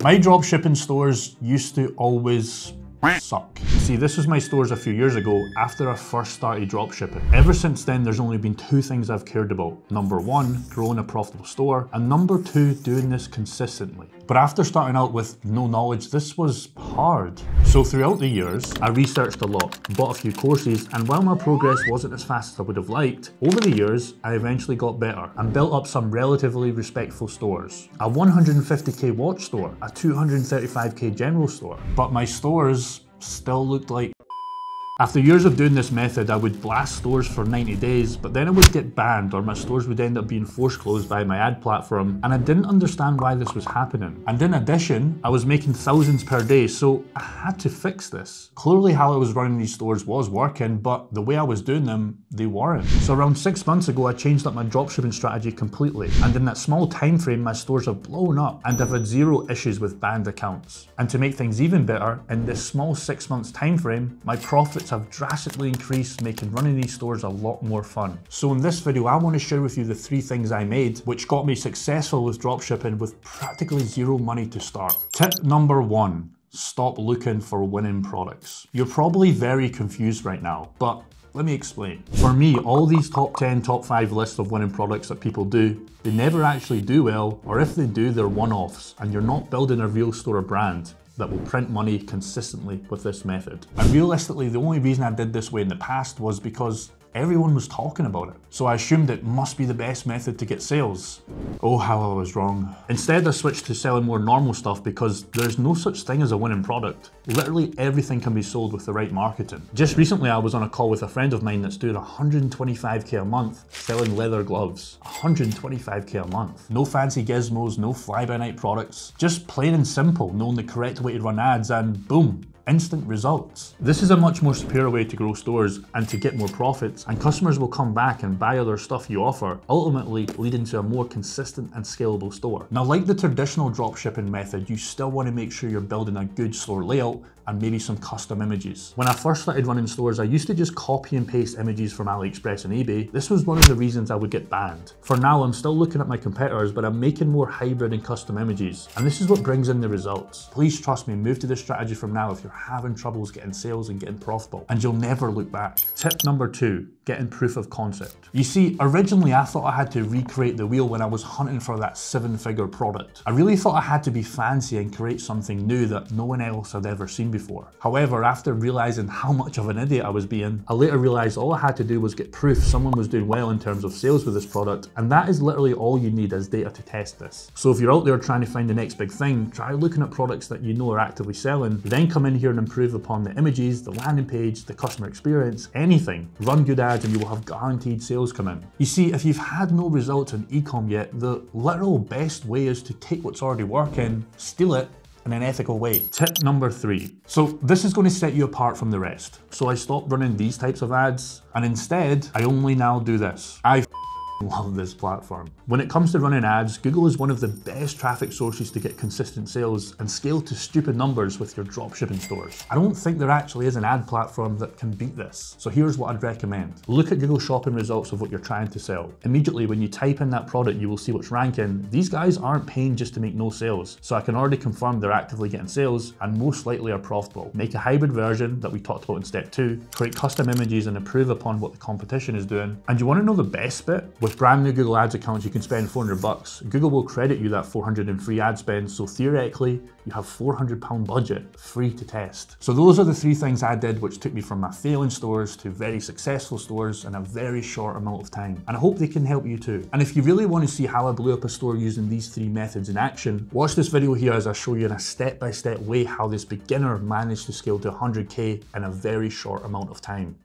My dropshipping stores used to always suck. See, this was my stores a few years ago after I first started dropshipping. Ever since then, there's only been two things I've cared about. Number one, growing a profitable store, and number two, doing this consistently. But after starting out with no knowledge, this was hard. So throughout the years, I researched a lot, bought a few courses, and while my progress wasn't as fast as I would have liked, over the years, I eventually got better and built up some relatively respectful stores. A 150k watch store, a 235k general store. But my stores still looked like. After years of doing this method, I would blast stores for 90 days, but then it would get banned or my stores would end up being forced closed by my ad platform, and I didn't understand why this was happening. And in addition, I was making thousands per day, so I had to fix this. Clearly how I was running these stores was working, but the way I was doing them, they weren't. So around 6 months ago, I changed up my dropshipping strategy completely, and in that small time frame, my stores have blown up and I've had zero issues with banned accounts. And to make things even better, in this small 6 months time frame, my profits have drastically increased, making running these stores a lot more fun. So in this video, I want to share with you the 3 things I made which got me successful with dropshipping with practically zero money to start. Tip number 1, stop looking for winning products. You're probably very confused right now, but let me explain. For me, all these top 10, top 5 lists of winning products that people do, they never actually do well, or if they do, they're one-offs, and you're not building a real store or brand that will print money consistently with this method. And realistically, the only reason I did this way in the past was because everyone was talking about it. So I assumed it must be the best method to get sales. Oh, how I was wrong. Instead, I switched to selling more normal stuff because there's no such thing as a winning product. Literally everything can be sold with the right marketing. Just recently, I was on a call with a friend of mine that's doing 125k a month selling leather gloves. 125k a month. No fancy gizmos, no fly-by-night products. Just plain and simple, knowing the correct way to run ads, and boom, instant results. This is a much more superior way to grow stores and to get more profits, and customers will come back and buy other stuff you offer, ultimately leading to a more consistent and scalable store. Now, like the traditional dropshipping method, you still want to make sure you're building a good store layout and maybe some custom images. When I first started running stores, I used to just copy and paste images from AliExpress and eBay. This was one of the reasons I would get banned. For now, I'm still looking at my competitors, but I'm making more hybrid and custom images, and this is what brings in the results. Please trust me, move to this strategy from now if you're having troubles getting sales and getting profitable, and you'll never look back. Tip number 2, getting proof of concept. You see, originally I thought I had to recreate the wheel when I was hunting for that 7-figure product. I really thought I had to be fancy and create something new that no one else had ever seen before. However, after realizing how much of an idiot I was being, I later realized all I had to do was get proof someone was doing well in terms of sales with this product, and that is literally all you need as data to test this. So if you're out there trying to find the next big thing, try looking at products that you know are actively selling, then come in here and improve upon the images, the landing page, the customer experience, anything. Run good ads and you will have guaranteed sales come in. You see, if you've had no results in ecom yet, the literal best way is to take what's already working, steal it, in an ethical way. Tip number 3. So this is going to set you apart from the rest. So I stopped running these types of ads, and instead, I only now do this. I love this platform. When it comes to running ads, Google is one of the best traffic sources to get consistent sales and scale to stupid numbers with your dropshipping stores. I don't think there actually is an ad platform that can beat this. So here's what I'd recommend. Look at Google shopping results of what you're trying to sell. Immediately when you type in that product, you will see what's ranking. These guys aren't paying just to make no sales. So I can already confirm they're actively getting sales and most likely are profitable. Make a hybrid version that we talked about in step 2, create custom images and improve upon what the competition is doing. And you want to know the best bit? With brand new Google Ads accounts, you can spend $400. Google will credit you that $400 in free ad spend, so theoretically, you have £400 budget free to test. So those are the 3 things I did which took me from my failing stores to very successful stores in a very short amount of time. And I hope they can help you too. And if you really want to see how I blew up a store using these 3 methods in action, watch this video here as I show you in a step-by-step way how this beginner managed to scale to 100k in a very short amount of time.